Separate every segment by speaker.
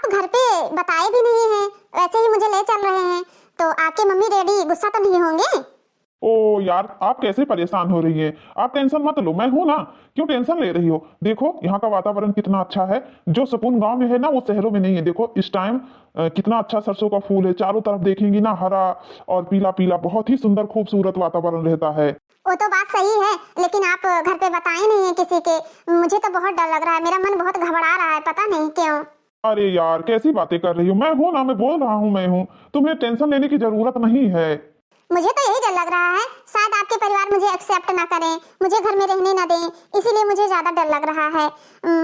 Speaker 1: आप घर पे बताए भी नहीं हैं, वैसे ही मुझे ले चल रहे हैं, तो आपके मम्मी डैडी गुस्सा तो नहीं होंगे?
Speaker 2: ओ यार, आप कैसे परेशान हो रही हैं? आप टेंशन मत लो, मैं हूं ना। क्यों टेंशन ले रही हो? देखो यहाँ का वातावरण कितना अच्छा है। जो सुकून गांव में है ना, वो शहरों में नहीं है। देखो इस टाइम कितना अच्छा सरसों का फूल है, चारों तरफ देखेंगी ना, हरा और पीला पीला, बहुत ही सुंदर खूबसूरत वातावरण रहता है।
Speaker 1: वो तो बात सही है, लेकिन आप घर पे बताए नहीं है किसी के। मुझे तो बहुत डर लग रहा है, मेरा मन बहुत घबरा रहा है, पता नहीं क्यों।
Speaker 2: अरे यार, कैसी बातें कर रही हो? मैं हूं ना, मैं बोल रहा हूँ मैं हूँ। तुम्हें टेंशन लेने की जरूरत नहीं है।
Speaker 1: मुझे तो यही डर लग रहा है, शायद आपके परिवार मुझे एक्सेप्ट ना करें, मुझे घर में रहने ना दें, इसीलिए मुझे ज्यादा डर लग रहा है।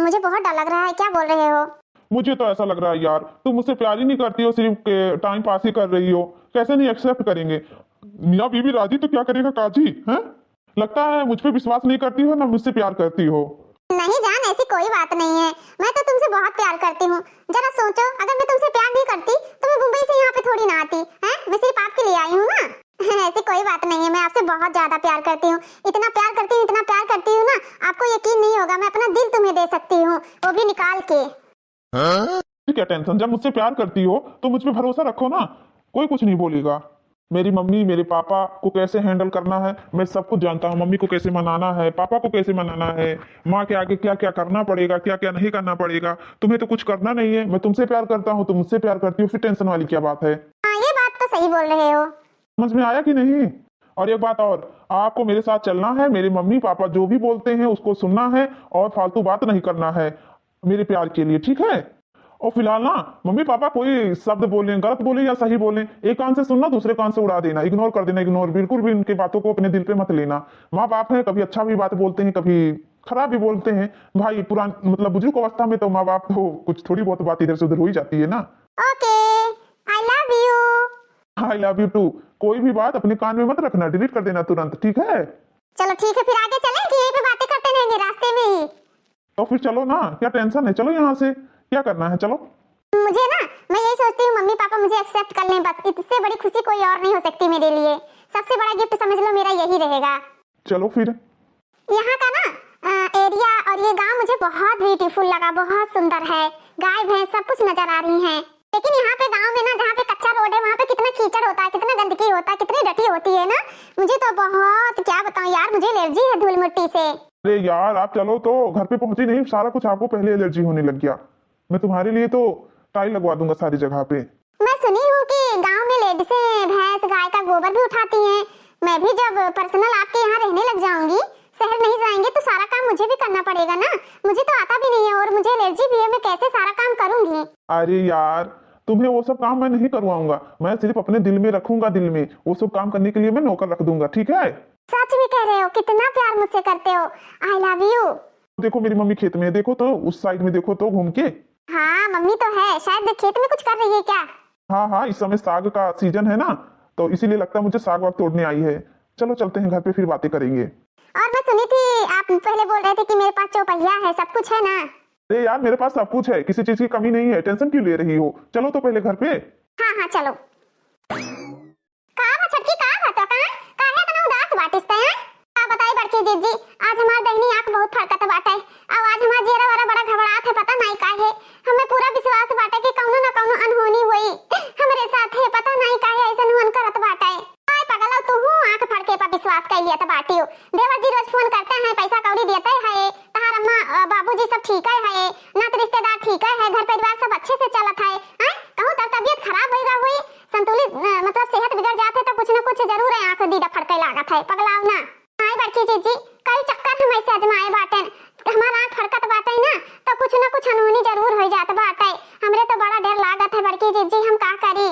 Speaker 1: मुझे बहुत डर लग रहा है। क्या बोल रहे हो?
Speaker 2: मुझे तो ऐसा लग रहा है यार, तुम मुझसे प्यार ही नहीं करती हो, सिर्फ टाइम पास ही कर रही हो। कैसे नहीं एक्सेप्ट करेंगे? मियाँ बीवी राजी तो क्या करेगा काजी है? लगता है मुझ पे विश्वास नहीं करती हो, ना मुझसे प्यार करती हो।
Speaker 1: नहीं जान, ऐसी कोई बात नहीं है, मैं तो तुमसे बहुत प्यार करती हूँ। जरा सोचो, अगर मैं तुमसे प्यार नहीं करती तो मैं मुंबई से यहाँ पे थोड़ी ना आती है। मैं सिर्फ आपके लिए आई हूँ ना। ऐसी कोई बात नहीं है, मैं आपसे बहुत ज्यादा प्यार करती हूँ, इतना प्यार करती हूँ, इतना प्यार करती हूँ ना, आपको यकीन नहीं होगा। मैं अपना दिल तुम्हें दे सकती हूँ, वो भी निकाल के।
Speaker 2: क्या टेंशन? जब मुझसे प्यार करती हो तो मुझ पे भरोसा रखो ना, कोई कुछ नहीं बोलेगा। मेरी मम्मी मेरे पापा को कैसे हैंडल करना है मैं सब कुछ जानता हूँ। मम्मी को कैसे मनाना है, पापा को कैसे मनाना है, माँ के आगे क्या क्या करना पड़ेगा, क्या क्या नहीं करना पड़ेगा। तुम्हें तो कुछ करना नहीं है। मैं तुमसे प्यार करता हूँ, तुम मुझसे प्यार करती हो, फिर टेंशन वाली क्या बात है?
Speaker 1: हाँ, ये बात तो सही बोल रहे हो।
Speaker 2: समझ में आया कि नहीं? और एक बात और, आपको मेरे साथ चलना है। मेरे मम्मी पापा जो भी बोलते हैं उसको सुनना है और फालतू बात नहीं करना है मेरे प्यार के लिए, ठीक है? और फिलहाल ना, मम्मी पापा कोई शब्द बोले, गलत बोले या सही बोले, एक कान से सुनना, दूसरे कान से उड़ा देना, इग्नोर कर देना। इग्नोर, बिल्कुल भी उनकी बातों को अपने दिल पे मत लेना। माँ बाप है, कभी अच्छा भी बात बोलते हैं, कभी खराब भी बोलते हैं। भाई पुरान मतलब बुजुर्ग अवस्था में तो माँ बाप को कुछ थोड़ी बहुत बात इधर से उधर हो ही जाती है ना।
Speaker 1: Okay, I love you.
Speaker 2: I love you too. कोई भी बात अपने कान में मत रखना, डिलीट कर देना तुरंत, ठीक है?
Speaker 1: चलो ठीक है, फिर आगे चलें कि यहीं पे बातें करते रहेंगे रास्ते में ही?
Speaker 2: तो फिर चलो ना, क्या टेंशन है? चलो यहाँ से, क्या करना है, चलो।
Speaker 1: मुझे ना, मैं यही सोचती हूँ मम्मी पापा मुझे एक्सेप्ट कर लें, बस इससे बड़ी खुशी कोई और नहीं हो सकती मेरे लिए। सबसे बड़ा गिफ्ट समझ लो मेरा यही रहेगा।
Speaker 2: चलो फिर।
Speaker 1: यहाँ का ना एरिया और ये गांव मुझे बहुत ब्यूटीफुल लगा, बहुत सुंदर है। गाय भैंस सब कुछ नजर आ रही हैं। लेकिन यहाँ पे गांव में ना, जहाँ पे कच्चा रोड है, वहाँ पे कितना कीचड़ होता है, कितना गंदगी होता है, कितनी डटी होती है ना। मुझे तो बहुत, क्या बताऊँ यार, मुझे एलर्जी है धूल मिट्टी से।
Speaker 2: अरे यार, आप चलो तो घर पे पहुंची नहीं, सारा कुछ आपको पहले एलर्जी होने लग गया। मैं तुम्हारे लिए तो टाइल लगवा दूंगा सारी जगह पे।
Speaker 1: मैं सुनी हूँ कि गांव में लेडीजें भैंस गाय का गोबर भी उठाती हैं। मैं भी जब पर्सनल आपके यहाँ रहने लग जाऊंगी, शहर नहीं जाएंगे, तो सारा काम मुझे भी करना पड़ेगा ना। मुझे तो आता भी नहीं है और मुझे एलर्जी भी है, मैं कैसे सारा काम करूंगी?
Speaker 2: अरे यार, तुम्हें वो सब काम मैं नहीं करवाऊंगा, मैं सिर्फ अपने दिल में रखूंगा। दिल में वो सब काम करने के लिए मैं नौकर रख दूंगा, ठीक है?
Speaker 1: सच में कह रहे हो? कितना प्यार मुझसे करते हो। आई लव यू।
Speaker 2: देखो मेरी मम्मी खेत में है, देखो तो, उस साइड में देखो तो घूम के।
Speaker 1: हाँ, मम्मी तो है, शायद खेत में कुछ कर रही है क्या?
Speaker 2: हाँ हाँ, इस समय साग का सीजन है ना, तो इसीलिए लगता है मुझे साग वाग तोड़ने आई है। चलो चलते हैं घर पे, फिर बातें करेंगे।
Speaker 1: और मैं सुनी थी आप पहले बोल रहे थे कि मेरे पास चौपहिया है, सब कुछ है ना?
Speaker 2: अरे यार, मेरे पास सब कुछ है, किसी चीज की कमी नहीं है, टेंशन क्यों ले रही हो? चलो तो पहले घर पे।
Speaker 1: हाँ हाँ चलो। कहाँ बा छटकी, कहाँ बा तो, कहाँ इतना उदास बाटिस हैं? बताई बड़की जीजी, आज हमार दहिनी आंख बहुत फड़कत बाटे। अब आज हमार जेरा वाला बड़ा घबरात है, पता नहीं काहे। हमें पूरा विश्वास बाटे कि कौनो ना कौनो अनहोनी हुई हमरे साथ है, पता नहीं काहे ऐसन हुन करत बाटे। आय पगला, तू हूँ आंख फड़के पर विश्वास कर लिया त बाटियो। देवर जी रोज फोन करते हैं, पैसा कौड़ी देते हैं, तहार अम्मा बाबूजी सब ठीक है, नात रिश्तेदार ठीक है, घर परिवार सब अच्छे से चलत है। कहूँ तर तबियत खराब होगा, हुई संतुलित मतलब सेहत बिगड़ जाते तो कुछ न कुछ जरूर है आंख दीदा फड़के लागत है, पगलाओ ना। आई बड़की जीजी, कई चक्कर हम ऐसे आजमाए बाटे, हमारा आंख फड़कत बाटे ना, तो कुछ न कुछ अनहोनी जरूर हो जात बाटे। हमरे तो बड़ा डर लागत है बड़की जीजी, हम का करी?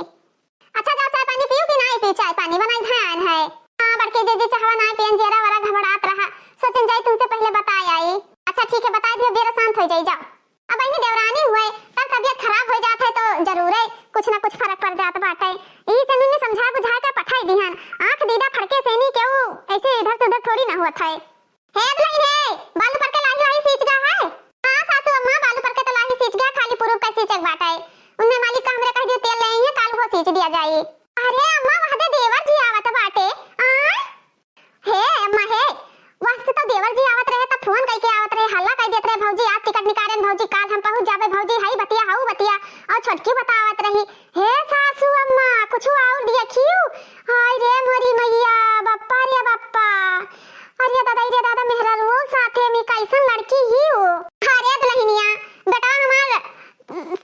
Speaker 1: अच्छा जाओ, चाय पानी पियो कि नहीं पी? चाय पानी बनाई धान है। हाँ बड़की जीजी, चाहवा नहीं पियन, जेरा वाला घबरात रहा, सोचन जाई तुमसे पहले बताई आई। अच्छा ठीक है, बताई दियो, बेरा शांत हो जाई। जाओ, अब इन्हें देवरानी हुए तब तबियत खराब हो जात है तो जरूर है कुछ न कुछ फर्क पड़ जात बाटे। ई सनु ने समझा बुझा के पठाई दिहन, आंख दीदा फड़के से नहीं क्यों ऐसे इधर से उधर थोड़ी ना हुआ था। हे अबलाई है, बालू पर के लाही आई सीच गया है। हां सासू अम्मा, बालू पर के तो लाही सीच गया, खाली पूरब का सीचक बाटे। उन्हें मालिक का हमरे कह दियो तेल ले आई है, काल वो सीच दिया जाए। अरे अम्मा, वहां दे देवर जी आवत बाटे। हे अम्मा हे, वास्ते तो देवर जी आवत रहे त फोन कई के आवत रहे, हल्ला कई देत रहे, भौजी आज टिकट निकालेन, भौजी काल हम पहुंच जाबे, भौजी हई बतिया हाउ बतिया। और छोटकी बतावत रही, हे सासू अम्मा कुछ और देखियो, हाय रे मोरी मैया, बप्पा रे बप्पा, अरे दादा मेहरा रो साथे में कैसन लड़की ही हो। अरे दुल्हनिया बेटा हमार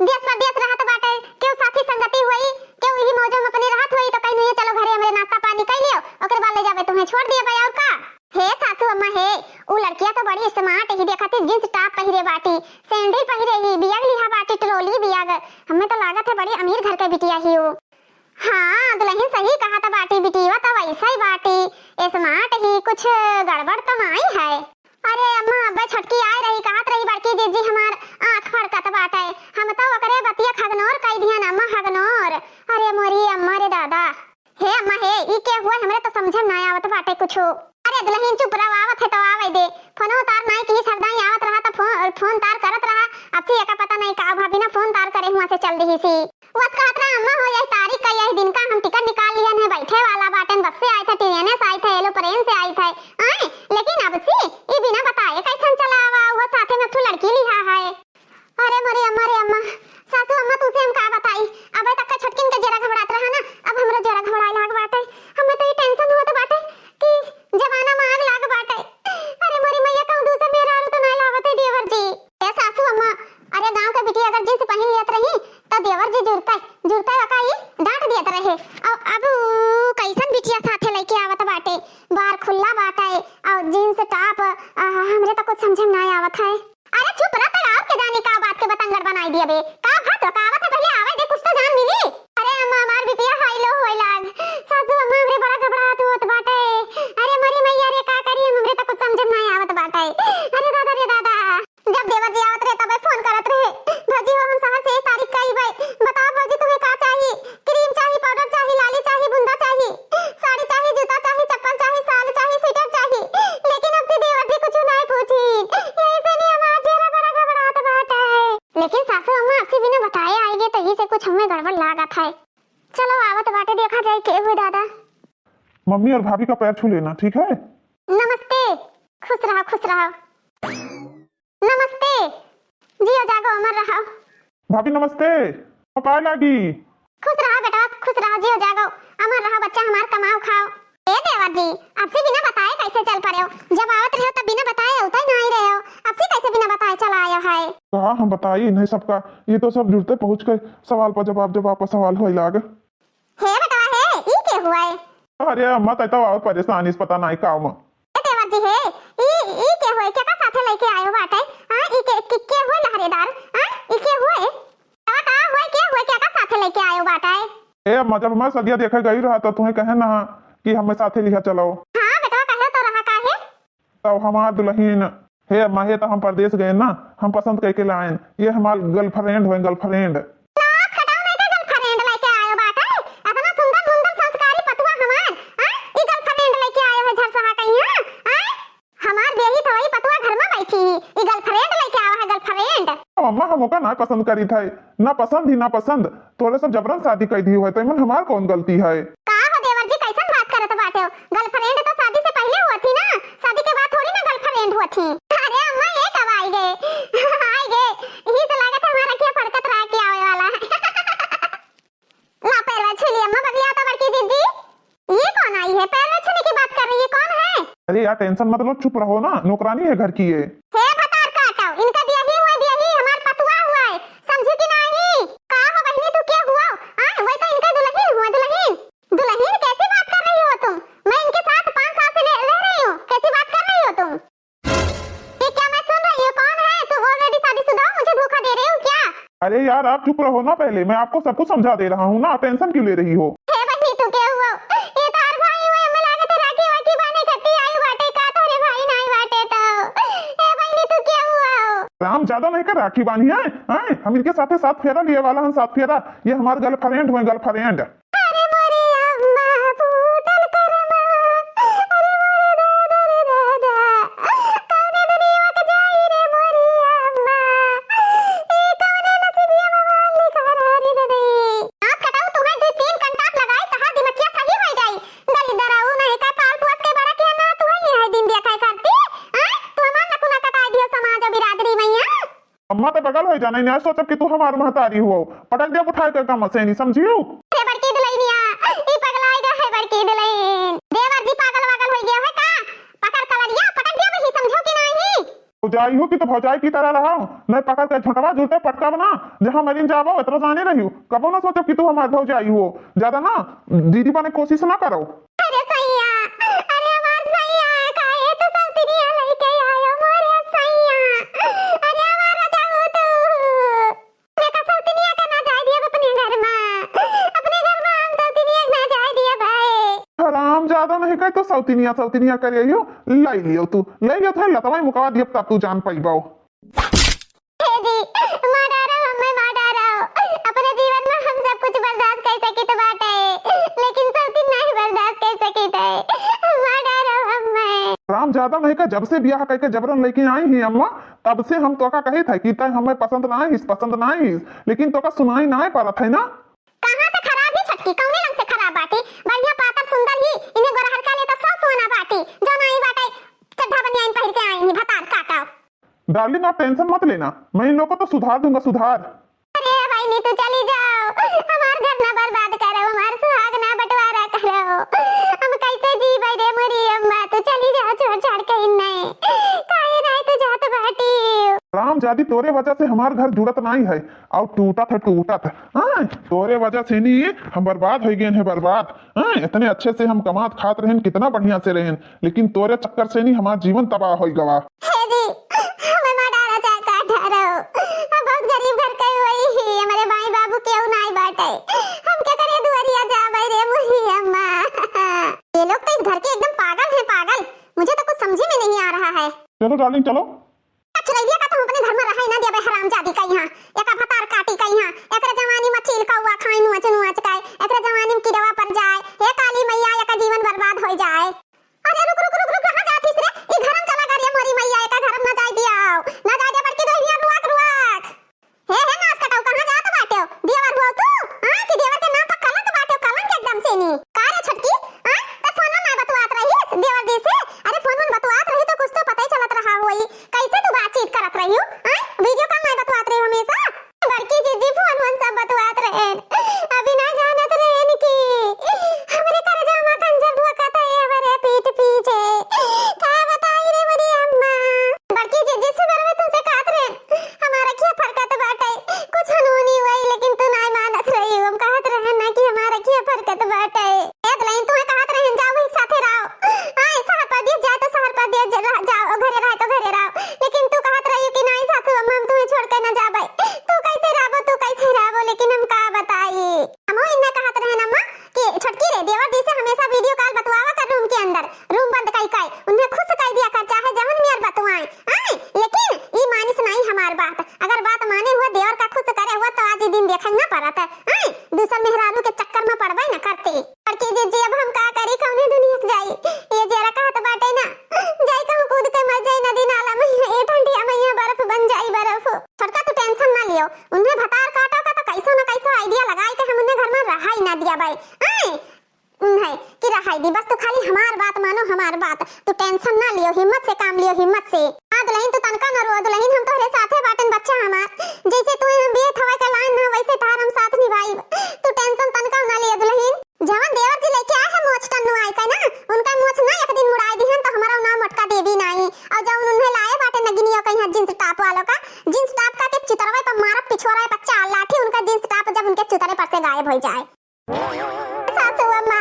Speaker 1: देश परदेश रहत बाटे, केहू साथी संगति होई, केहू ही मौजों में अपने रहत होई तो कहीं नहीं चलो घरे हमरे नाश्ता पानी कर लियो, ओकर बाद ले जावे तुम्हें छोड़ दिए भाई और का। हे सासू अम्मा हे, उ लड़किया तो बड़ी स्मार्ट ही देखत है, जींस टॉप पहिरे बाटी, सैंडल पहिरे ही, बियाग लिहा बाटी, ट्रॉली बियाग, हमें तो लागत है बड़ी अमीर घर के बिटिया ही हो। हाँ दुल्हन सही कहा था बाटी, बिटिया तो वैसा ही बाटी, स्मार्ट ही, कुछ गड़बड़ तो नहीं है। अरे अम्मा अब्बे छोटकी आए रही, कहत रही बड़की जीजी हमार आंख फड़कत बाटे, हम तो ओकरे बतिया खगनोर कह दिहन, अम्मा खगनोर, अरे मोरी अम्मा रे दादा। हे अम्मा हे, ई के हुआ हमरे तो समझ ना आवत बाटे कुछो। अरे दुल्हन चुप रह, आवत है तो आवे दे, फोन तार नहीं की सरदाई आवत रहा तो फोन तार करत रहा, अब से एका पता नहीं का भाभी ना फोन तार करे हुआ से चल रही सी, बस कहत रहा अम्मा हो यही तारीख का यही दिन का हम टिकट निकाल लिया है, बैठे वाला बाटन, बस से आए थे, ट्रेन से आए थे, एरोप्लेन से आए थे, आए लेकिन अब से ये बिना बताए कैसन चला आवा, वो साथे में तो लड़की लिहा है। अरे मोरे अम्मा सासू अम्मा तुझे हम का बताई, अब तक का छटकिन के जरा घबरात रहा ना, अब हमरा जरा घबराए लाग बाटे, हमें तो ये टेंशन होत बाटे कि जमाना में आग लाग बाटे। अरे मोरी मैया कहूं दूसरे मेरा तो नहीं लावत है देवर जी। ए सासू अम्मा, अरे गांव के बिटिया अगर जींस पहन लियत रही तो देवर जी जुरता वकाई डांट दियत रहे, और अब कैसन बिटिया साथे लेके आवत बाटे, बाहर खुला बाटे और जींस टॉप, हमरे तो कुछ समझ ना आवत है। अरे चुप रह, तक आप के जाने का बात के बतंगड़ बनाई दिया बे, का भात रकावत है, पहले आवे दे कुछ तो जान मिली। अरे अम्मा हमार बिटिया हाइलो होई लाग, सासू अम्मा हमरे बड़ा घबराहट होत बाटे, अरे मरी मैया रे का करी, हमरे तो कुछ समझ ना आवत बाटे। अरे दादा रे दादा, जब देवर जी आवत रहे तब फोन करत रहे, भौजी हो हम शहर से 1 तारीख का ही भाई, बताओ भौजी तुम्हें का चाहिए, क्रीम चाहिए, पाउडर चाहिए, लाली चाहिए, बुंदा चाहिए, साड़ी चाहिए, जूता चाहिए, चप्पल चाहिए, साल चाहिए, स्वेटर चाहिए, लेकिन अब से देवर जी कुछ नहीं पूछी, यही से नहीं हमारा चेहरा बड़ा घबराहट बाटा है। लेकिन सासू अम्मा आपसे बिना बताए आएंगे तो ही से कुछ हमें गड़बड़ लागत है। चलो आवत बाटे देखा जाए के हुए दादा।
Speaker 2: मम्मी और भाभी का पैर छू लेना, ठीक है?
Speaker 1: नमस्ते, खुश रहो खुश रहो। नमस्ते, जियो जागो अमर रहो।
Speaker 2: भाभी नमस्ते, पाए लागी।
Speaker 1: खुश रहो बेटा, खुश रहो, जियो जागो अमर रहो, बच्चा हमार कमाओ खाओ। ए देवर जी, आपसे बिना बताए कैसे चल पड़े हो, जब आवत रहे हो तब बिना बताए उतर नहीं रहे हो, आपसे कैसे बिना बताए चला आया है?
Speaker 2: कहा हम बताइए नहीं सबका, ये तो सब जुड़ते पहुंच गए, सवाल पर जवाब पर सवाल हो लाग।
Speaker 1: हे बेटा हे, ई के हुआ है?
Speaker 2: अरे अम्मा तैता और परेशानी इस पता नहीं काम।
Speaker 1: ए देवर जी हे, ई के हुआ, के का साथे लेके आयो बाटे, हां ई के हुआ लहरेदार, हां ई के हुआ का हुआ, के हुआ के का साथे लेके आयो बाटे?
Speaker 2: ए अम्मा जब मैं सदिया देखे गई रहा तो तुम्हें कहे ना कि हमें साथे लिखा चलो।
Speaker 1: हां बेटा कहे तो रहा का है,
Speaker 2: तो हमार दुल्हन हे अम्मा, ये तो हम परदेश गए ना, हम पसंद करके लाए, ये हमार गर्लफ्रेंड है, गर्लफ्रेंड। अम्मा हम ओका ना पसंद करी था, ना पसंद ही ना पसंद, तोरे सब जबरन शादी कर दी हुई, तो इमन हमार कौन गलती है?
Speaker 1: का हो देवर जी कैसन बात करत बाटे हो, गर्लफ्रेंड तो शादी से पहले हुआ थी ना, शादी के बाद थोड़ी ना गर्लफ्रेंड हुआ थी। अरे अम्मा ये कब आई गए ही तो लागत है हमारा क्या फड़कत रहा के आवे वाला ला पैरवा छुली अम्मा, बबिया तो बड़की दीदी, ये कौन आई है, पैरवा छूने की बात कर रही है, कौन है?
Speaker 2: अरे यार टेंशन मत लो, चुप रहो ना, नौकरानी है घर की ये।
Speaker 1: हे भतार काटाओ, इनका दिया ही हमार पतुआ हुआ है, समझी कि नहीं? का हो बहनी तू क्या हुआ, हां वही तो इनका दुल्हन हुआ, दुल्हन कैसी बात कर रही हो तुम, मैं इनके साथ 5 साल से रह रही हूं, कैसी बात कर रही हो तुम? ये क्या मैं सुन रही हूं, कौन है तू, ऑलरेडी शादीशुदा हो, मुझे धोखा दे रही हो क्या?
Speaker 2: अरे यार आप चुप रहो ना, पहले मैं आपको सब कुछ समझा दे रहा हूँ ना, टेंशन क्यों ले रही हो?
Speaker 1: हे बहनी तू क्या हुआ, ये तार भाई हुए, मैं लागत राखी वाकी बाने करती आयु बाटे, का तोरे भाई नहीं बाटे तो, हे बहनी तू क्या हुआ?
Speaker 2: राम ज्यादा नहीं कर राखी बानी है, हम इनके साथ 7 फेरा लिए वाला हम 7 फेरा, ये हमारे गर्लफ्रेंड हुए, गर्लफ्रेंड।
Speaker 1: अरे मोरे अम्मा फूटल करमा, अरे मोरे दादा रे दादा, कौने दुनिया के जाई रे मोरे अम्मा, ए कौने नसीबिया में मान लिखा रे दे नाक कटाऊ तुम्हें 2-3 कंटाप लगाई, कहा दिमकिया सही हो जाई, गली दराऊ नहीं का पाल पुस के बड़ा के ना तू है दिन दिया काय करती, हां तू हमार नकुना कटाई दियो समाज बिरादरी मैया।
Speaker 2: अम्मा तो पागल हो जाना नहीं सोचब कि तू हमार महतारी हो पटक दिया उठाए के कम से नहीं समझियो
Speaker 1: अरे बड़की दुल्हनिया ई पगलाई गा है बड़की दुल्हन देवर जी पागल वागल हो गया है का पकड़ कलरिया पटक दिया वही समझो कि नहीं
Speaker 2: भौजाई हो कि तो भौजाई की तरह रहा नहीं पकड़ के झटवा जुलते पटका बना जहां मरीन जाबो इतना जाने रही कबो ना सोचब कि तू हमार भौजाई हो ज्यादा ना दीदी बने कोशिश ना करो
Speaker 1: अरे सैया अरे हमार सैया काहे तो सौतनिया लेके आयो मोरे सैया अरे हमार राजा हो तू मैं का सौतनिया का ना जाए दिया अपने घर में हम सौतनिया ना जाए दिया भाई
Speaker 2: हराम ज्यादा नहीं कहे तो सौतीनिया करियो लाई लियो तू ले लियो था लतवाई मुकावा दियो तब तू जान पाइबाओ
Speaker 1: हे जी मार डारो अपने जीवन में हम सब कुछ बर्दाश्त कर सकी तो बात है लेकिन सौतीन नहीं बर्दाश्त कर सकी थे मार डारो हमें
Speaker 2: राम ज्यादा नहीं का जब से ब्याह करके जबरन लेके आई ही अम्मा तब से हम तो का कहे थे कि तय हमें पसंद नहीं लेकिन तो का सुनाई ना पारा था ना
Speaker 1: कहां से खराब ही छटकी कौने रंग से खराब बाटी बढ़िया पातर सुंदर ही इन्हें गोरहर का ले तो सौ सोना बाटी जो नहीं बाटे चड्ढा बनिया इन पहिर के आई ही भतार काटाओ
Speaker 2: डार्लिंग आप टेंशन मत लेना मैं इन लोगों को तो सुधार दूंगा सुधार
Speaker 1: अरे भाई नहीं तो चली जाओ हमार घर ना बर्बाद करो हमार सुहाग ना बंटवारा करो हम कैसे जी भाई रे मोरी अम्मा तू चली जाओ छोड़ के इन्ने काहे नहीं तो जात बाटी
Speaker 2: राम जादी तोरे वजह से हमार घर जुड़त नहीं है और टूटत हाँ तोरे वजह से नहीं हम बर्बाद हो गए हैं बर्बाद हाँ इतने अच्छे से हम कमात खात रहें कितना बढ़िया से रहें लेकिन तोरे चक्कर से नहीं हमारा जीवन तबाह हो गवा
Speaker 1: हे जी हमें मार डाला चाहता ठारो हम बहुत गरीब घर के हुई ही हमारे भाई बाबू केहू नहीं बाटे हम क्या करे दुआरिया जा भाई रे मोरी अम्मा ये लोग तो इस घर के एकदम पागल हैं पागल मुझे तो कुछ समझ में नहीं आ रहा है
Speaker 2: चलो डार्लिंग चलो
Speaker 1: चुरैया का तुम अपने घर में रहे ना देबे हरामजादी का यहाँ एका भतार काटी का यहाँ एकरा जवानी में चील का हुआ खाई नुआच का एकरा जवानी में किरवा पर जाए हे काली मैया एका जीवन बर्बाद हो जाए अरे रुक कहां जातीस रे ई घर में चला गरिया मोरी मैया एका घर में ना जाई दियाओ ना जाई दे बड़की दुल्हनिया रुआक हे नाच कटाऊ कहां जात बाटे देवर हो तू हां कि देवर के नाम पर कलंक बाटे कलंक एकदम से नी का रे छटकी हां तो फोन में बतवात रही देवर जी से अरे फोन में बतवात रही तो कुछ तो पता ही चलत रहा होई कैसे तू बातचीत करत रही हो हां वीडियो कॉल में बतवात रही हमेशा बड़की जीजी फोन सब बतवात रहे अभी ना जानत रहे कि हमरे कर जामा कंजर भोकत है हमारे पीठ पीछे का बताई रे मेरी अम्मा बड़की जीजी से में तुमसे कहत रहे हमारा क्या फरकत बाटे कुछ अनहोनी हुई लेकिन तू नहीं मानत रही हम कहत रहे ना कि हमारा क्या फरकत बाटे एक लाइन तुम्हें कहत रहे जाओ एक साथे रहो हां शहर पर दिए जाए तो शहर पर दिए जाओ घरे रहे तो घरे रहो लेकिन तू कहत रही कि नहीं सासू अम्मा हम तुम्हें छोड़ के ना जाबे तू कैसे रहबो लेकिन हम का बताई हम इन्ने कहत रहे ना अम्मा कि छटकी रे देवर जी से हमेशा वीडियो कॉल बतवावा कर रूम के अंदर रूम बंद काई उन्हें खुश कर दिया कर चाहे जवन मियार बतवाए हां लेकिन ई मानिस नहीं हमार बात अगर बात माने हुआ देवर का खुश करे हुआ तो आज ही दिन देखै ना पड़त हां दूसर मेहरारू के चक्कर में पड़बे ना करते करके जे अब हम का करी कौने दुनिया के जाई ये जरा कहत बाटे ना जाई कहूं कूद के मर जाई नदी नाला में ए ठंडिया में ये बर्फ बन जाई बर्फ छोटका तू टेंशन ना लियो उन्हें भतार काटो का तो कैसो ना कैसो आइडिया लगाई के हम उन्हें घर में रहा ही ना दिया भाई हां उन्हें कि रहा दी बस तू खाली हमार बात मानो हमार बात तू टेंशन ना लियो हिम्मत से काम लियो हिम्मत से आ दुल्हन तू तनका न रो दुल्हन हम तोहरे साथे बाटन बच्चा हमार जैसे तू हम बेथ हवा का लाइन ना वैसे तार हम साथ निभाई तू टेंशन तनका ना लियो दुल्हन जवन देवर जी लेके आए है मोच टन्नू आई का ना उनका मोच ना एक दिन मुड़ाई दिहन तो हमारा नाम मटका देवी नहीं और जवन उन्हें लाए बाटे नगिनियो कहीं जींस टॉप वालों का जींस टॉप का के चितरवे पर मारा पिछवाड़ा बच्चा लाठी उनका जींस टॉप जब उनके चितरे पर से गायब हो जाए सासू अम्मा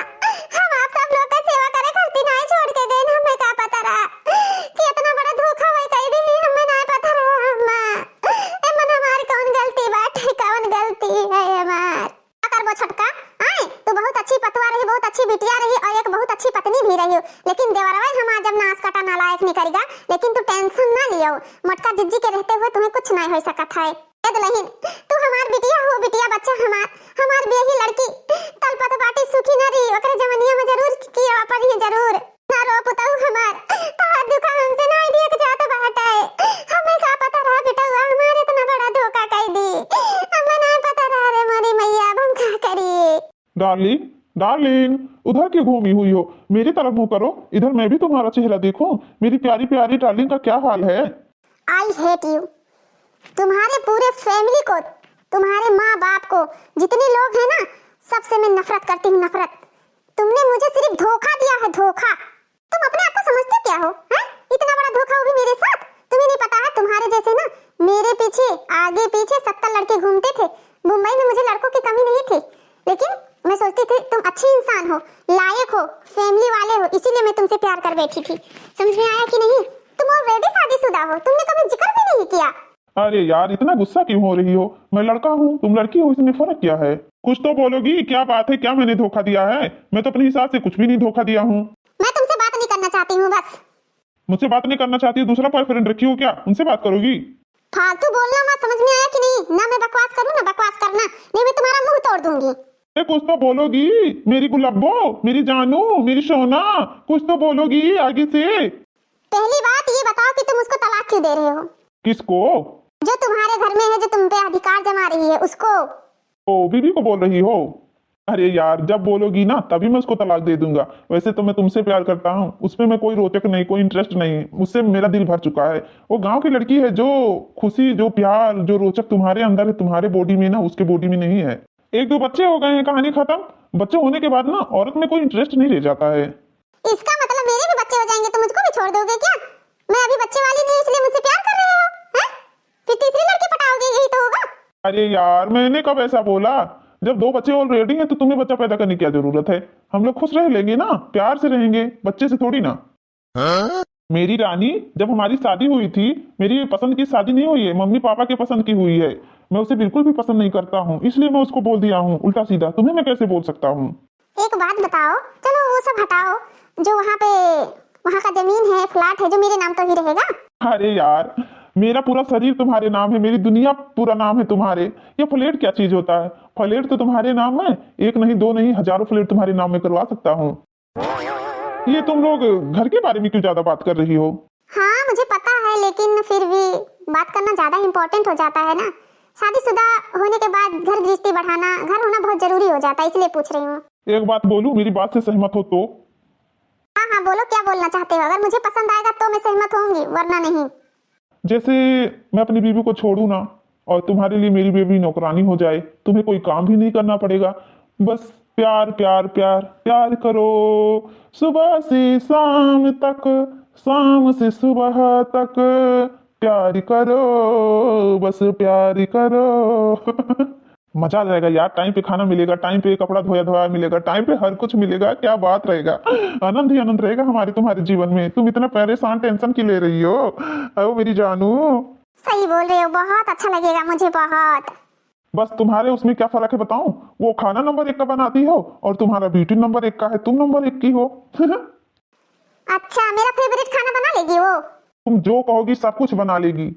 Speaker 1: हम आप सब लोग का सेवा करे करती नहीं छोड़ के गए हमें क्या पता रहा कि इतना बड़ा धोखा हुआ कह दी हमें नहीं पता रहा अम्मा ए मन हमारी कौन गलती बाटे कौन गलती है हमार अगर वो छटका आए तू बहुत अच्छी पतवा रही बहुत अच्छी बिटिया रही और एक बहुत अच्छी पत्नी भी रही लेकिन देवरवा हम जब नाश काटा नालायक नहीं करेगा लेकिन तू टेंशन ना लियो मटका जिज्जी के रहते हुए तुम्हें कुछ नहीं हो सकत है दुल्हन तू हमार बिटिया हो बिटिया बच्चा हमार बेही लड़की तलपत बाटी सुखी न रही ओकरे जवनिया में जरूर किया पर ही जरूर ना रो पुताऊ हमार तार दुखा हमसे नहीं देख जात बाटे हमें का पता रहा बेटा हमारे इतना बड़ा धोखा कर दी हमें नहीं पता रहा रे मोरी मैया हम क्या करिए
Speaker 2: डार्लिंग उधर क्यों घूमी हुई हो मेरी तरफ मुंह करो इधर मैं भी तुम्हारा चेहरा देखूं मेरी प्यारी प्यारी डार्लिंग का क्या हाल है
Speaker 1: आई हेट यू तुम्हारे पूरे फैमिली को, तुम्हारे माँ बाप को, जितने लोग हैं ना, सबसे मैं नफरत करती हूँ, नफरत। तुमने मुझे सिर्फ धोखा दिया है, धोखा। तुम अपने आप को समझते क्या हो, हैं? इतना बड़ा धोखा वो भी मेरे साथ। तुम्हें नहीं पता है, तुम्हारे जैसे ना मेरे पीछे आगे पीछे 70 लड़के घूमते थे। मुंबई में मुझे लड़कों की कमी नहीं थी, लेकिन मैं सोचती थी तुम अच्छे इंसान हो, लायक हो, फैमिली वाले हो, इसीलिए मैं तुमसे प्यार कर बैठी थी। समझ में आया कि नहीं? तुम ऑलरेडी शादीशुदा हो, तुमने कभी जिक्र भी नहीं किया।
Speaker 2: अरे यार इतना गुस्सा क्यों हो रही हो? मैं लड़का हूँ, तुम लड़की हो, इसमें फर्क क्या है? कुछ तो बोलोगी, क्या बात है? क्या मैंने धोखा दिया है? मैं तो अपने हिसाब से कुछ भी नहीं धोखा दिया हूँ।
Speaker 1: मैं तुमसे बात नहीं करना चाहती हूँ, बस।
Speaker 2: मुझसे बात नहीं करना चाहती हो? दूसरा बॉयफ्रेंड रखी हो क्या? उनसे बात करोगी?
Speaker 1: फालतू बोलना मत, समझ में आया कि नहीं? ना मैं बकवास करूँ ना बकवास करना, नहीं मैं तुम्हारा मुंह तोड़ दूंगी।
Speaker 2: अरे कुछ तो बोलोगी, मेरी गुलाबो, मेरी जानू, मेरी सोना, कुछ तो बोलोगी आगे से।
Speaker 1: पहली बात ये बताओ कि तुम उसको तलाक क्यों दे रहे हो?
Speaker 2: किसको?
Speaker 1: जो तुम्हारे घर में है, जो तुम पे अधिकार जमा रही है, उसको।
Speaker 2: ओ बीबी को बोल रही हो? अरे यार जब बोलोगी ना तभी मैं उसको तलाक दे दूंगा। वैसे तो मैं तुमसे प्यार करता हूँ, उसमें मैं कोई रोचक नहीं, कोई इंटरेस्ट नहीं, उससे मेरा दिल भर चुका है। वो गांव की लड़की है, जो खुशी, जो प्यार, जो रोचक तुम्हारे अंदर है, तुम्हारे बॉडी में ना, उसके बॉडी में नहीं है। एक दो बच्चे हो गए हैं, कहानी खत्म। बच्चे होने के बाद ना औरत में कोई इंटरेस्ट नहीं रह जाता है।
Speaker 1: इसका मतलब मेरे भी बच्चे हो जाएंगे तो मुझको भी छोड़ दोगे क्या? मैं अभी बच्चे वाली नहीं, इसलिए मुझसे प्यार कर रहे हो, हैं? फिर तीसरी लड़की पटाओगे, यही तो होगा।
Speaker 2: अरे यार मैंने कब ऐसा बोला? जब दो बच्चे ऑलरेडी हैं तो तुम्हें बच्चा पैदा करने की क्या जरूरत है? हम लोग खुश रह लेंगे ना, प्यार से रहेंगे, बच्चे से थोड़ी ना। मेरी रानी, जब हमारी शादी हुई थी, मेरी पसंद की शादी नहीं हुई है, मम्मी पापा के पसंद की हुई है। मैं उसे बिल्कुल भी पसंद नहीं करता हूँ, इसलिए मैं उसको बोल दिया हूँ उल्टा सीधा। तुम्हें मैं कैसे बोल सकता हूँ?
Speaker 1: एक बात बताओ, चलो वो सब हटाओ, जो वहाँ का जमीन है, फ्लैट है, जो मेरे नाम तो ही रहेगा।
Speaker 2: अरे यार मेरा पूरा शरीर तुम्हारे नाम है, मेरी दुनिया पूरा नाम है तुम्हारे। ये फ्लैट क्या चीज होता है? फ्लैट तो तुम्हारे नाम है, एक नहीं दो नहीं हजारों फ्लैट तुम्हारे नाम में करवा सकता हूँ। ये तुम लोग घर के बारे में क्यों ज्यादा बात कर रही हो?
Speaker 1: हाँ मुझे पता है, लेकिन फिर भी बात करना ज्यादा इम्पोर्टेंट हो जाता है ना। शादीशुदा होने के बाद घर गृहस्थी बढ़ाना, घर होना बहुत जरूरी हो जाता है, इसलिए पूछ रही हूँ।
Speaker 2: एक बात बोलूं, मेरी बात से सहमत हो तो?
Speaker 1: हाँ हाँ बोलो, क्या बोलना चाहते हो? अगर मुझे पसंद आएगा तो मैं सहमत होंगी, वरना नहीं।
Speaker 2: जैसे मैं अपनी बीवी को छोड़ू ना, और तुम्हारे लिए मेरी बेबी नौकरानी हो जाए, तुम्हें कोई काम भी नहीं करना पड़ेगा, बस प्यार प्यार प्यार प्यार करो, सुबह से शाम तक, शाम से सुबह तक, प्यार करो, बस प्यार करो। मजा आ जाएगा यार, टाइम पे खाना मिलेगा, टाइम पे कपड़ा धोया धोया मिलेगा, टाइम पे हर कुछ मिलेगा, क्या बात रहेगा। आनंद ही आनंद रहेगा हमारे तुम्हारे जीवन में। तुम इतना परेशान टेंशन क्यों ले रही हो? ओ मेरी जानू।
Speaker 1: सही बोल रहे हो, बहुत अच्छा लगेगा मुझे, बहुत।
Speaker 2: बस तुम्हारे उसमें क्या फर्क है बताऊं? वो खाना नंबर 1 का बनाती हो और तुम्हारा ब्यूटी नंबर 1 का है, तुम नंबर 1 की हो।
Speaker 1: अच्छा, मेरा फेवरेट खाना बना लेगी वो?
Speaker 2: तुम जो कहोगी सब कुछ बना लेगी।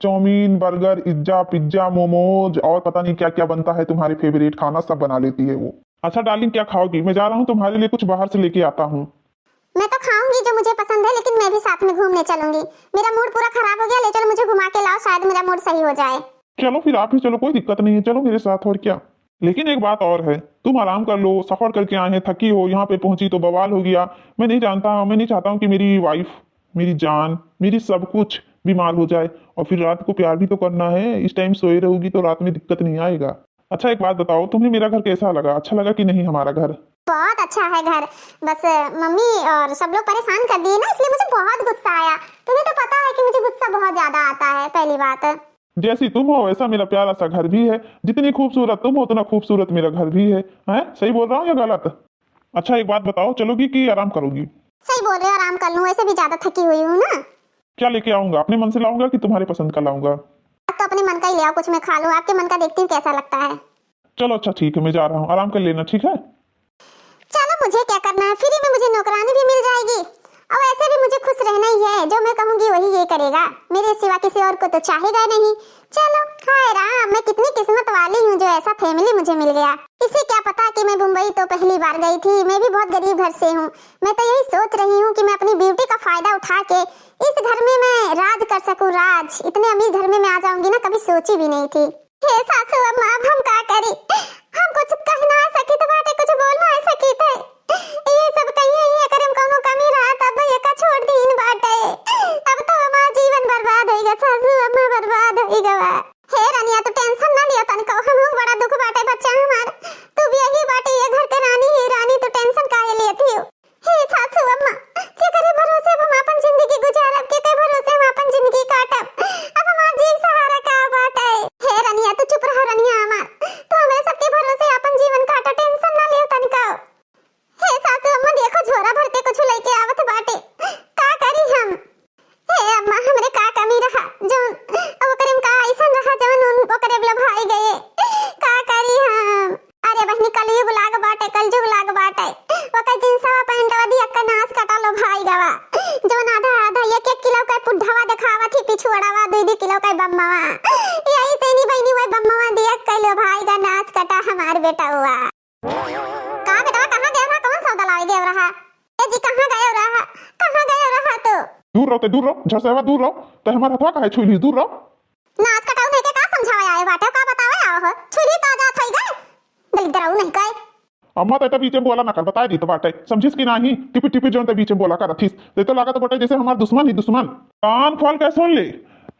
Speaker 2: Chowmein, burger, pizza, pizza, momos और पता नहीं क्या क्या बनता है तुम्हारी फेवरेट खाना, सब बना लेती है वो। अच्छा डार्लिंग क्या खाओगी? मैं जा रहा हूँ, तुम्हारे लिए कुछ बाहर से लेके आता हूँ।
Speaker 1: मैं तो खाऊंगी जो मुझे पसंद है, लेकिन मैं भी साथ में घूमने चलूंगी। मेरा मूड पूरा खराब हो गया, ले चलो मुझे घुमा के लाओ, शायद मेरा मूड सही हो जाए।
Speaker 2: चलो फिर आप ही चलो, कोई दिक्कत नहीं है, चलो मेरे साथ, और क्या। लेकिन एक बात और है, तुम आराम कर लो, सफर करके आए हैं, थकी हो, यहाँ पे पहुंची तो बवाल हो गया। मैं नहीं चाहता हूँ कि मेरी वाइफ, मेरी जान, मेरी सब कुछ बीमार हो जाए। और फिर रात को प्यार भी तो करना है, इस टाइम सोए रहोगी तो रात में दिक्कत नहीं आएगा। अच्छा एक बात बताओ, तुम्हें मेरा घर कैसा लगा? अच्छा लगा कि नहीं हमारा घर?
Speaker 1: बहुत अच्छा है घर, बस मम्मी और सब लोग परेशान कर दिए ना, इसलिए मुझे बहुत गुस्सा आया। तुम्हें तो पता है कि मुझे गुस्सा बहुत ज्यादा आता है, पहली बात।
Speaker 2: जैसी तुम हो वैसा मेरा प्यारा सा घर भी है, जितनी खूबसूरत तुम हो उतना खूबसूरत मेरा घर भी है। हैं? सही बोल रहा हूँ या गलत? अच्छा एक बात बताओ, चलोगी कि आराम करोगी?
Speaker 1: सही बोल रहे हो, आराम कर लूं, वैसे भी ज्यादा थकी हुई हूँ ना।
Speaker 2: क्या लेके आऊंगा? अपने मन से लाऊंगा कि तुम्हारे पसंद का लाऊंगा?
Speaker 1: अब तो अपने मन का ही ले आओ, कुछ मैं खा लूं, आपके मन का देखती हूँ कैसा लगता है।
Speaker 2: चलो अच्छा ठीक है, मैं जा रहा हूँ, आराम कर लेना, ठीक है?
Speaker 1: चलो मुझे क्या करना है, फ्री में मुझे नौकरानी भी मिल जाएगी, और ऐसे भी मुझे खुश रहना ही है, जो मैं कहूँगी वही ये करेगा, मेरे सिवा किसी और को तो चाहेगा नहीं। चलो हाय राम, मैं कितनी किस्मत वाली हूँ जो ऐसा फैमिली मुझे मिल गया। इसे क्या पता कि मैं मुंबई तो पहली बार गई थी, मैं भी बहुत गरीब घर से हूँ। मैं तो यही सोच रही हूँ कि मैं अपनी ब्यूटी का फायदा उठा के इस घर में मैं राज कर सकूँ, राज। इतने अमीर घर में मैं आ जाऊंगी ना, कभी सोची भी नहीं थी। हे सासू अम्मा, अब हम क्या करें? हम कुछ कह ना सकी तो बाटे, कुछ बोल ना सकी थे, ये सब कहिए ये करम कोनो कमी रहा तब ये का छोड़ दीन बाटे। अब तो हमारा जीवन बर्बाद होएगा, सासू अम्मा बर्बाद होएगा। बाटे बच्चा हमार, तू भी यही बाटे, ये घर के रानी है रानी, तो टेंशन काहे लेती हो? हे सासू अम्मा, के करे भरोसे हम अपन जिंदगी गुजारब, के करे भरोसे हम अपन जिंदगी काटब, अब हमार जीव सहारा का बाटे। हे रनिया तू चुप रह रनिया हमार, तू हमें सबके भरोसे अपन जीवन काटा, टेंशन ना लियो तनिका। हे सासू अम्मा देखो झोरा भर के कुछ लेके आवत बाटे, का करी हम? हे अम्मा हमरे का कमी रहा जो अब करीम का ऐसा रहा जवन उन ओकरे बला भाई गए, का करी हम? अरे बहनी कलयुग लाग बाटे, कलयुग लाग बाटे, ओका जिंसवा पैंटवा दिया का नाश कटा लो भाई गवा, जवन आधा आधा 1-1 किलो का पुढ़वा दिखावा थी, पिछुड़ावा 2-2 किलो का बम्मावा, यही तेनी बहनी वही बम्मावा दिया कलो भाई का नाश कटा हमार बेटा हुआ। का बेटा कहां गया रहा, कौन सौदा लावे गया रहा? ए जी कहां गया रहा, कहां गया रहा तू?
Speaker 2: दूर रहो, दूर रहो, झसेवा दूर रहो, तो हमारा हथवा काहे छुई ली, दूर रहो।
Speaker 1: नाच कटाऊ नहीं के का समझावे आए बाटे, का बतावे आओ हो, छुरी तो जा थई गए, दलिदराऊ नहीं कहे।
Speaker 2: अम्मा तो बीच में बोला ना कर, बता दी तो बाटे, समझिस कि नहीं? टिपी टिपी जो बीच में बोला कर रखीस, तो लगा तो बटे जैसे हमारा दुश्मन ही दुश्मन। कान खोल के सुन ले,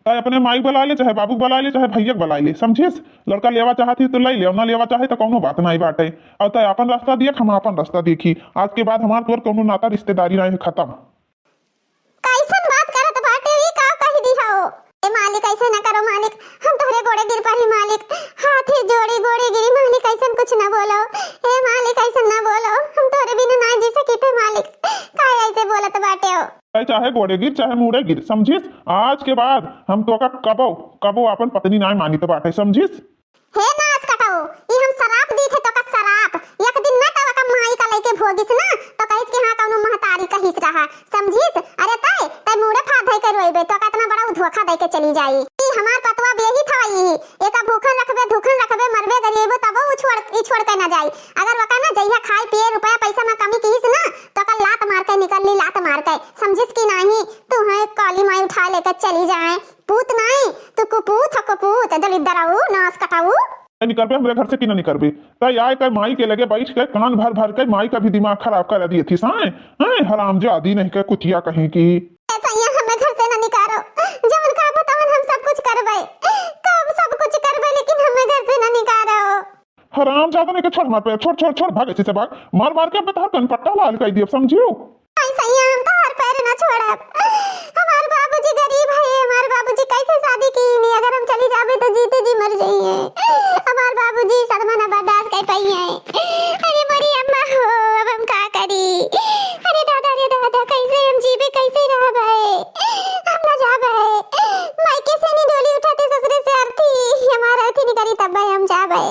Speaker 2: चाहे अपने माई बुला ले, चाहे बाबू बुला ले, चाहे भैया बुला ले, समझिस? लड़का लेवा चाहती तो ले ले, ना लेवा चाहे तो कोनो बात नहीं बाटे। और तय अपन रास्ता दिया, हम अपन रास्ता देखी, आज के बाद हमार तोर कोनो नाता रिश्तेदारी नहीं, खत्म।
Speaker 1: कैसन बात करत बाटे, ई का कहि दी हो? ए मालिक ऐसे ना करो मालिक, हम तोहरे गोड़े गिर पड़ी मालिक, हाथे जोड़ी गोड़े गिरी मालिक, ऐसन कुछ ना बोलो। ए मालिक ऐसन ना बोलो, हम तोहरे बिना ना जी सकीते मालिक, काहे ऐसे बोलत बाटे हो?
Speaker 2: चाहे गोड़े गिर चाहे मुड़े गिर, समझिस? आज के बाद हम तो का कबो कबो अपन पत्नी ना मानी तो बाटे, समझिस?
Speaker 1: हे नाच कटाओ, ई हम शराब दी थे तो का शराब, एक दिन ना तवा का माई का लेके भोगिस ना, तो कहिस कि हां कौनो महतारी कहिस रहा, समझिस? अरे तय तय मुड़े फाद है के रोइबे तो कितना बड़ा धोखा दे के चली जाई। ई हमार पतवा बेही था, ई एका भूखन रखबे धुखन रखबे मरबे गरीबो तब वो छोड़ के ना जाई। अगर वका ना जइया खाए पिए रुपया पैसा में कमी कीस ना, तो कल लात मार के निकल ली, लात मार के, समझिस कि नहीं? तू है काली माई उठा लेकर चली जाए, पूत नहीं तू कुपूत कुपूत, दलिदराऊ नाच कटाऊ।
Speaker 2: निकल पे हमरे घर से कि ना निकल पे, तय आए कर माई के लगे बैठ के कान भर भर के माई का भी दिमाग खराब कर दिए थी, साए हैं हरामजादी नहीं के कुतिया कहीं की।
Speaker 1: ऐसा ही हमें घर से ना निकालो, जवन का बतावन हम सब कुछ करबे, कब सब कुछ करबे, लेकिन हमें घर से ना निकालो।
Speaker 2: हरामजादा नहीं के छोड़ मार पे, छोड़ छोड़ छोड़ भाग ऐसे से भाग, मार मार के बेटा कन पट्टा लाल कर दिया, समझियो?
Speaker 1: ऐसा ही हम तो हर पैर ना छोड़ब, हमारे बाबूजी गरीब है, हमारे बाबूजी कैसे शादी की नहीं, अगर हम चली जाबे तो जीते जी मर जाइए, हमारे बाबूजी सदमा ना बर्दाश्त कर पाई है। अरे बड़ी अम्मा हो, अब हम का करी? अरे दादा कैसे हम जीवे, कैसे रहबे, हम ना जाबे, मायके से नहीं डोली उठाते ससुरे से अर्थी, हमारा अर्थी नहीं करी तब हम जाबे,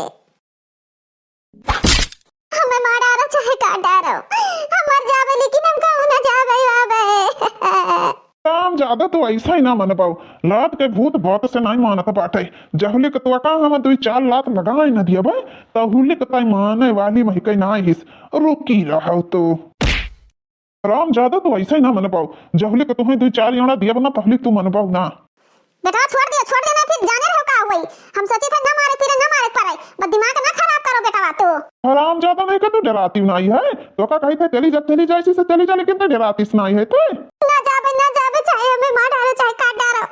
Speaker 1: हमें मारा रो चाहे काटा रो, हम मर जाबे लेकिन हम कहूं ना जाबे आबे।
Speaker 2: काम ज्यादा तो ऐसा ही ना मन पाओ, लात के भूत बहुत से नहीं मानत बाटे, जहुले के तो का हम 2-4 लात लगाए न दिया भाई, तहुले के ताई माने वाली महिके ना हिस, रुकी रहो तो राम ज्यादा तो ऐसा ही ना मन पाओ, जहुले के तुम्हें 2-4 याना दिया बना तहली तू मन पाओ ना।
Speaker 1: बेटा छोड़ दिया फिर जाने रहो का हुई, हम सोचे थे ना मारे फिर ना मारे पड़े, बस दिमाग ना खराब करो बेटा तो।
Speaker 2: हराम ज्यादा नहीं कर, तू डराती नहीं है तो का कही थे चली जा ऐसे से चली जा, लेकिन तू डराती नहीं है तो
Speaker 1: ना जाबे चाहे हमें मार डालो चाहे काट डालो,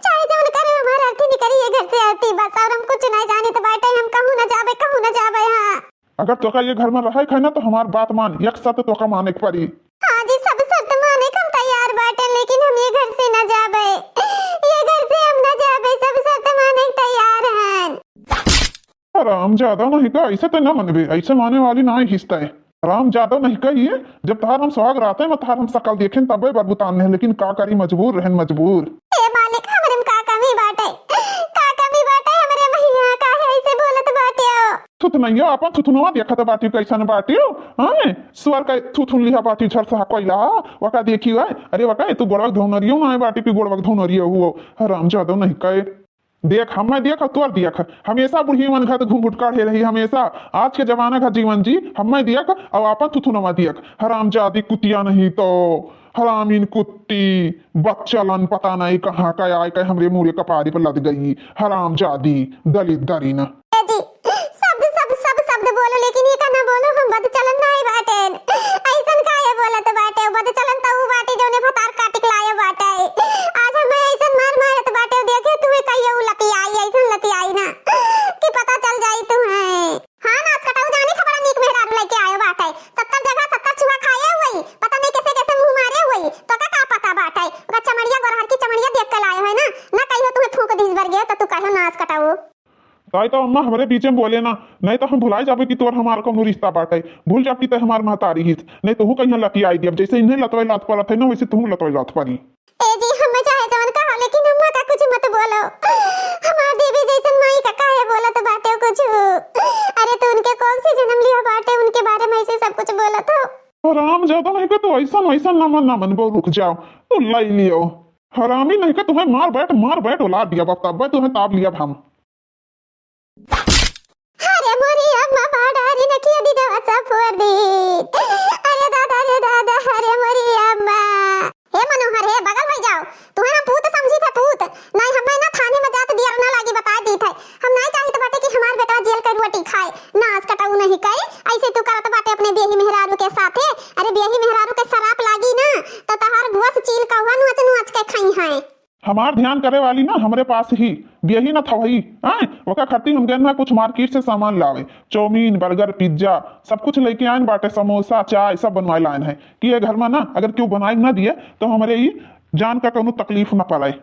Speaker 1: चाहे जो करे हमारा अर्थी नहीं करी, ये घर से आती बस, और हम कुछ नहीं जाने तो बैठे हम कहूं ना जाबे। हां
Speaker 2: अगर तो का ये घर में रहे खाना तो हमार बात मान, एक साथ तो का माने के पड़ी।
Speaker 1: हां जी सब शर्त माने हम तैयार बाटे, लेकिन हम ये घर से ना जाबे, ये घर से हम ना जाबे, सब शर्त माने तैयार हैं।
Speaker 2: राम ज्यादा नहीं का, ऐसे तो ना मनबे, ऐसे माने वाली ना हिस्सा है, राम ज्यादा नहीं कहिए, जब तार हम सुहाग रहते हैं तार हम सकल देखें तबे बरबुतान है, लेकिन का करी मजबूर रहन मजबूर।
Speaker 1: ए मालिक हमरे में का कमी बाटे, हमरे भैया का है ऐसे बोलत बाटे हो।
Speaker 2: थुथ नहीं अपन थुथुनवा देखत बाटी कैसन बाटी हो, हैं स्वर का थुथुन लिहा बाटी झरसा कोइला वका देखी है, अरे वका तू गोड़वक धौनरियो ना बाटी पे गोड़वक धौनरियो हुओ, राम ज्यादा नहीं कहे देख हमें देख तोर देख, हमेशा बुढ़ी मन घर घूम घुट काढ़े रही, हमेशा आज के जमाना का जीवन जी हमें देख और अपन थुथुनवा देख, हराम जादी कुतिया नहीं तो हरामीन कुत्ती बच्चलन पता नहीं कहाँ का आए के हमरे मुरे कपारी पर लद गई, हराम जादी दलित दरीना।
Speaker 1: शब्द बोलो लेकिन ये का ना बोलो, हम बद चलन नहीं बाटे, ऐसन काहे बोलत बाटे, बद चलन तो बाटे जोने भतार काटिक लाए बाटे, आज हमें ऐसन मारत बाटे, देखे तुम्हें कहियो लती आई ऐसन लती आई ना कि पता चल जाई तुम्हें।
Speaker 2: ताई तो अम्मा हमारे बीच में बोले ना, नहीं तो हम भुलाई जाबे कि तोर हमार कौनो रिश्ता बाटे, भूल जा कि ते हमार महतारी हिस, नहीं तो हु कहीं लती आई दिया, जैसे इन्हें लतवे लात पड़त है ना वैसे तुम लतवे लात पड़ी।
Speaker 1: ए जी हम चाहे जवन कहा, लेकिन अम्मा का कुछ मत बोलो, हमार देवी जैसन माई का काहे बोलत बाटे कुछ। अरे तो उनके कौन से जन्म लिया बाटे, उनके बारे में ऐसे सब कुछ बोलत हो।
Speaker 2: हराम ज्यादा नहीं के तो ऐसा वैसा ना मन बो, रुक जाओ तो लाई लियो। हरामी नहीं के तुम्हें मार बैठ औलाद दिया बाप, तब तुम्हें ताप लिया हम।
Speaker 1: अरे मोरी अम्मा बाडारी न किया दी दवा फोड़ दी। अरे दादा अरे मोरी अम्मा। हे मनोहर हे बगल भाई जाओ, तुम्हें हम पूत समझी थे पूत, नहीं हमें ना थाने में जात दिया ना लागी बता दी थे, हम नहीं चाहते बाटे कि हमार बेटा जेल कर रोटी खाए, नाच कटाऊ नहीं करे, ऐसे तू करत बाटे अपने बेही मेहरारू के साथे। अरे बेही मेहरारू के शराब लागी ना तो तहार गुआस चील का हुआ नुच के खाई है।
Speaker 2: हमार ध्यान करे वाली ना हमरे पास ही यही ना था वही आए वका खाती हम गए ना कुछ मार्केट से सामान लावे, चाउमीन बर्गर पिज्जा सब कुछ लेके आए बाटे, समोसा चाय सब बनवाए लाए हैं कि ये घर में ना अगर क्यों बनाए ना दिए तो हमारे ही जान का कोनो तकलीफ ना पड़े।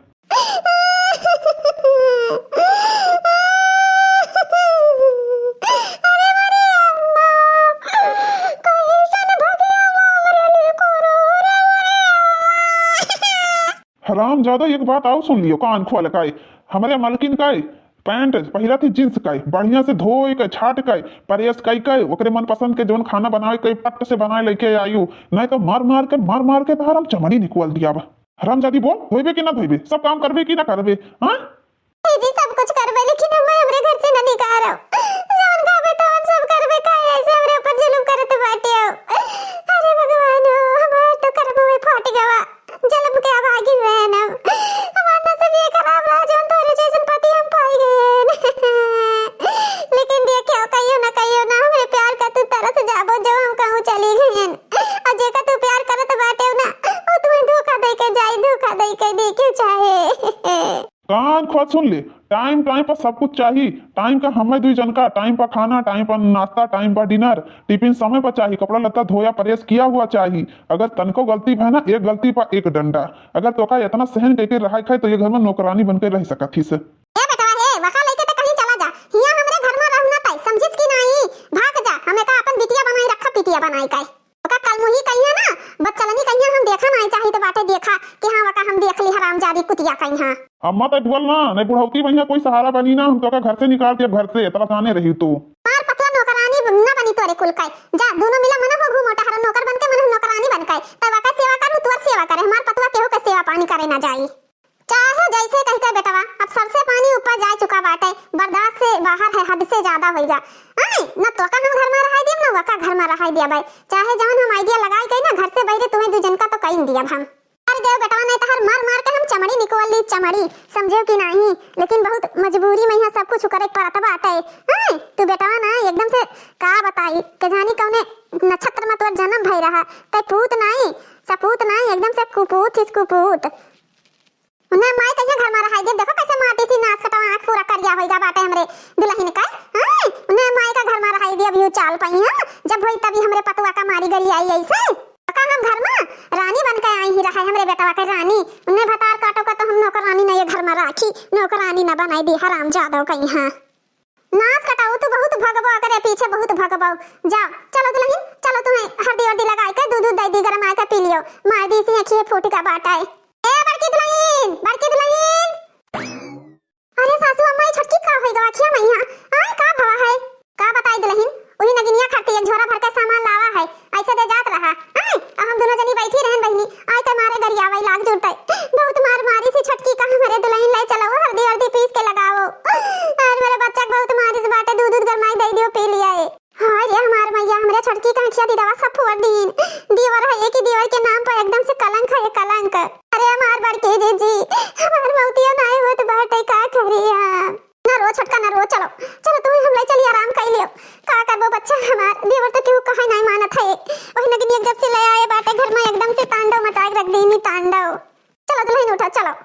Speaker 2: हराम ज्यादा एक बात आओ सुन लियो कान खोल के, हमारे मालकिन का पैंट पहिरा थी जींस का बढ़िया से धोए के छाट के प्रेस के ओकरे मन पसंद के जोन खाना बनावे के पट से बनाए लेके आयु, नहीं तो मार के तो हराम चमड़ी निकल दिया बा। हराम जादी बोल धोइबे कि ना धोइबे, सब काम करबे कि ना करबे? हां
Speaker 1: जी सब कुछ करबे, लेकिन मैं हमरे घर से ना निकालो, जवन कहबे तो सब करबे, काहे ऐसे हमरे ऊपर जुल्म करत बाटे। अरे भगवान हमार तो कर्म में फट गवा, जन्म के अभागी रहना हमार नसीब ये खराब रहा जवन तोरे जैसन पति हम पाई गए। लेकिन देखियो कहियो ना हमरे प्यार का तू तरस जाबो जो हम कहूं चली गईन, और जे का तू प्यार करत बाटे ना ओ तुम्हें धोखा दे के देखियो चाहे।
Speaker 2: कान खोल सुन ले, टाइम पर सब कुछ चाहिए, टाइम का हमें दुई जन का, टाइम पर खाना, टाइम पर नाश्ता, टाइम पर डिनर, टिफिन समय पर चाहिए, कपड़ा लत्ता धोया प्रेस किया हुआ चाहिए। अगर तनको गलती है ना एक गलती पर एक डंडा, अगर तो का इतना सहन करके रहा खाए तो ये घर में नौकरानी बनकर रह सकत थी से।
Speaker 1: ए बेटा हे वका लेके तो कहीं चला जा, हिया हमरे घर में रहना तई समझिस कि नहीं, भाग जा, हमें का अपन बिटिया बनाई रखा पिटिया बनाई का ओका कल मुही कहिया ना बच्चलनी कहिया हम देखा नहीं चाहिए तो बाटे देखा कि हां वका हम देख ली हरामजादी कुतिया कहिया।
Speaker 2: अम्मा तो बोल ना नहीं बुढ़ौती भैया कोई सहारा बनी ना, हम तो का घर से निकाल के घर से इतना जाने रही तू
Speaker 1: मार पतला नौकरानी ना बनी तोरे कुल का, जा दोनों मिला मना हो घूमो हर नौकर बनके मन नौकरानी बनके तब वका सेवा करू तोर सेवा करे, हमार पतवा केहू के सेवा पानी करे ना जाई। चाहे जैसे कहते बेटवा अब सबसे पानी ऊपर जा चुका बाटे, बर्दाश्त से बाहर है, हद से ज्यादा हो जा। ना तो का हम घर में रहाई दिया ना वका घर में रहाई दिया भाई, चाहे जहां हम आइडिया लगाई गई ना घर से बहरे तुम्हें दू जन का तो कहीं दिया हम। अरे देव बेटवा नहीं तो हर मार के हम चमड़ी निकल ली चमड़ी, समझो कि नहीं, लेकिन बहुत मजबूरी में यहाँ सब कुछ करे पड़त बाटे। तू बेटवा ना एकदम से का बताई के जानी कौने नक्षत्र में तोर जन्म भई रहा, ते पूत नहीं सपूत नहीं, एकदम से कुपूत ना माई कहिया घर में रहाई दे, देखो कैसे माटी सी नाच कटा आंख पूरा करिया होइगा बाटे हमरे दुल्हन का। ना माई का घर में रहाई दे, अभी चाल पई हां जब होई तभी हमरे पतवा का मारी गरी आई ऐसे का हम घर में रानी बन के आई ही रहा हमरे बेटवा के रानी, उन्हें भतार काटो का तो हम नौकरानी नहीं घर में राखी, नौकरानी ना बनाई दी हराम जादो कहीं। हां नाच कटाऊ तू बहुत भगबो करे पीछे बहुत भगबो, जाओ चलो दुल्हन चलो, तुम्हें हल्दी वर्दी लगा के दूध दे दी गरम आके पी लियो, मार दी सी अखिए फूट का बाटा है। ए बड़की दुल्हन अरे सासू अम्मा छटकी का होई गवा खिया मैया आय का भवा है का बताई दुल्हन, वही नगिनिया खाती एक झोरा भर के सामान लावा है, ऐसे दे जात रहा आय हम दोनों जनी बैठी रहन बहनी, आय ते मारे गरियावई लाग जुटै बहुत मारी सी छटकी का हमारे दुल्हन ले चलो हल्दी हल्दी पीस के लगाओ, और मेरे बच्चा बहुत मारी से बाटे दूध गरमाई दे दियो पी लिया है। हां ये हमार मैया हमरे छटकी का खिया दी दवा सब फोड़ दीन, दीवार है एक ही दीवार के नाम पर एकदम से कलंक है कलंक। अरे हमार बड़के जी हमार मौतिया नहीं होत बाटे का करिया, ना रो छटका ना रो, चलो तुम्हें हम ले चली आराम कर लियो, का करबो बच्चा हमार दीवार तो क्यों कहे नहीं मानत है, वही नगिनी जब से ले आए बाटे घर में एकदम से तांडव मचा के रख दीनी तांडव। चलो दुल्हन उठो चलो,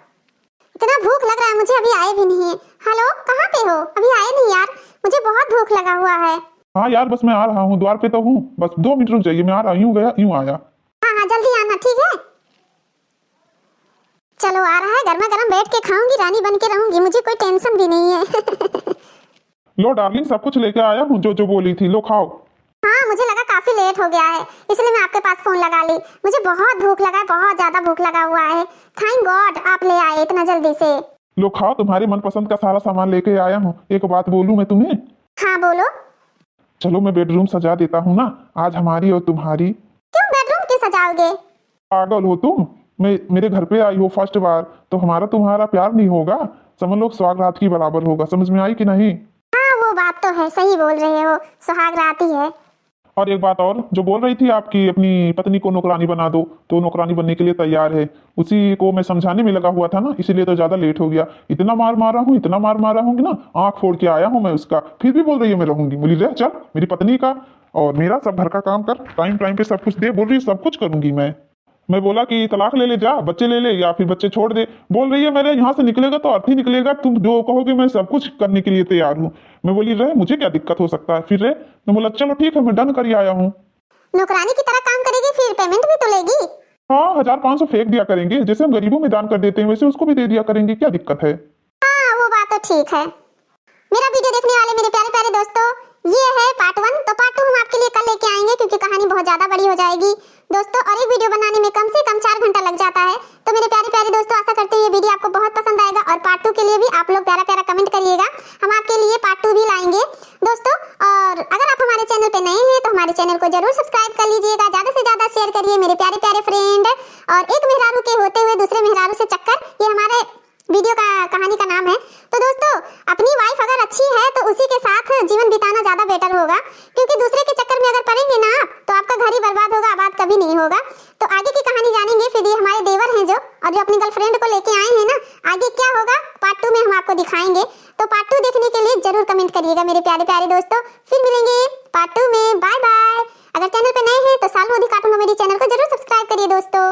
Speaker 1: इतना भूख लग रहा है मुझे, अभी आए भी नहीं है। हेलो कहाँ पे हो, अभी आए नहीं यार, मुझे बहुत भूख लगा हुआ है।
Speaker 2: हाँ यार बस मैं आ रहा हूँ, द्वार पे तो हूँ, बस 2 मिनट रुक जाइए, मैं आ रहा हूँ, गया यूं आया।
Speaker 1: हाँ जल्दी आना ठीक है, चलो आ रहा है, गर्मा गर्म बैठ के खाऊंगी, रानी बन के रहूंगी, मुझे कोई टेंशन भी नहीं है।
Speaker 2: लो डार्लिंग, सब कुछ लेके आया हूँ जो जो बोली थी, लो खाओ।
Speaker 1: हाँ, मुझे लगा काफी लेट हो गया है, इसलिए मैं आपके पास फोन लगा ली। मुझे बहुत भूख लगा है, बहुत ज्यादा भूख लगा हुआ है। थैंक गॉड आप ले आए इतना जल्दी से।
Speaker 2: लो खाओ, तुम्हारे मनपसंद का सारा सामान लेके आया हूँ। एक बात बोलूं मैं तुम्हें?
Speaker 1: हाँ बोलो।
Speaker 2: चलो मैं बेडरूम सजा देता हूँ ना, आज हमारी और तुम्हारी।
Speaker 1: क्यों बेडरूम क्यों सजाओगे?
Speaker 2: पागल हो तुम? मैं मेरे घर पे आई हो फर्स्ट बार, तो हमारा तुम्हारा प्यार नहीं होगा? समझ लो सुहागरात की बराबर होगा। समझ में आई कि नहीं?
Speaker 1: हाँ वो बात तो है, सही बोल रहे हो, सुहाग रात ही है।
Speaker 2: और एक बात और, जो बोल रही थी आपकी अपनी पत्नी को नौकरानी बना दो, तो नौकरानी बनने के लिए तैयार है। उसी को मैं समझाने में लगा हुआ था ना, इसीलिए तो ज्यादा लेट हो गया। इतना मार मारा हूँ, इतना मार मारा हूँ कि ना आंख फोड़ के आया हूँ मैं उसका, फिर भी बोल रही है मैं रहूंगी। बोली रह चल, मेरी पत्नी का और मेरा सब घर का काम कर, टाइम टाइम पे सब कुछ दे। बोल रही है सब कुछ करूंगी मैं बोला कि तलाक ले ले, जा बच्चे ले ले या फिर बच्चे छोड़ दे। बोल रही है मेरे यहाँ से निकलेगा तो अर्थ ही निकलेगा, तुम जो कहोगे मैं सब कुछ करने के लिए तैयार हूँ। मैं बोली रहे, मुझे क्या दिक्कत हो सकता है, फिर रहे। मैं बोला चलो ठीक है, मैं डन कर आया हूँ।
Speaker 1: नौकरानी की तरह काम करेगी, फिर पेमेंट भी तो लेगी।
Speaker 2: हाँ, 1500 फेंक दिया करेंगे, जैसे हम गरीबों में दान कर देते हैं वैसे उसको भी दे दिया करेंगे, क्या दिक्कत है?
Speaker 1: हाँ वो बात तो ठीक है। मेरा वीडियो देखने वाले मेरे प्यारे प्यारे दोस्तों, ये है पार्ट 1। तो पार्ट 2 हम आपके लिए कल लेके आएंगे, क्योंकि कहानी बहुत ज्यादा बड़ी हो जाएगी दोस्तों, और एक वीडियो बनाने में कम से कम 4 घंटा लग जाता है। तो मेरे प्यारे प्यारे दोस्तों, आशा करते हैं ये वीडियो आपको बहुत पसंद आएगा, और पार्ट 2 के लिए भी आप लोग प्यारा प्यारा कमेंट करिएगा, हम आपके लिए पार्ट 2 भी लाएंगे दोस्तों। और अगर आप हमारे चैनल पे नए हैं तो हमारे चैनल को जरूर सब्सक्राइब कर लीजिएगा, ज्यादा से ज्यादा शेयर करिए मेरे प्यारे प्यारे फ्रेंड। और एक मेहरारू के होते हुए दूसरे मेहरारू से चक्कर, ये हमारे वीडियो का कहानी का नाम है। तो दोस्तों, अपनी वाइफ अगर अच्छी है तो उसी के साथ जीवन बिताना ज्यादा बेटर होगा, क्योंकि दूसरे के चक्कर में अगर पड़ेंगे ना आप, तो आपका घर ही बर्बाद होगा, आबाद कभी नहीं होगा। तो आगे की कहानी जानेंगे। फिर ये हमारे देवर हैं जो, और जो अपनी गर्लफ्रेंड को लेके आए हैं ना, आगे क्या होगा पार्ट 2 में हम आपको दिखाएंगे। तो पार्ट 2 देखने के लिए जरूर कमेंट करिएगा मेरे प्यारे प्यारे दोस्तों। फिर मिलेंगे पार्ट 2 में, बाय बाय। अगर चैनल पे नए हैं तो साल मोदी कार्टून कॉमेडी चैनल को जरूर सब्सक्राइब करिए दोस्तों।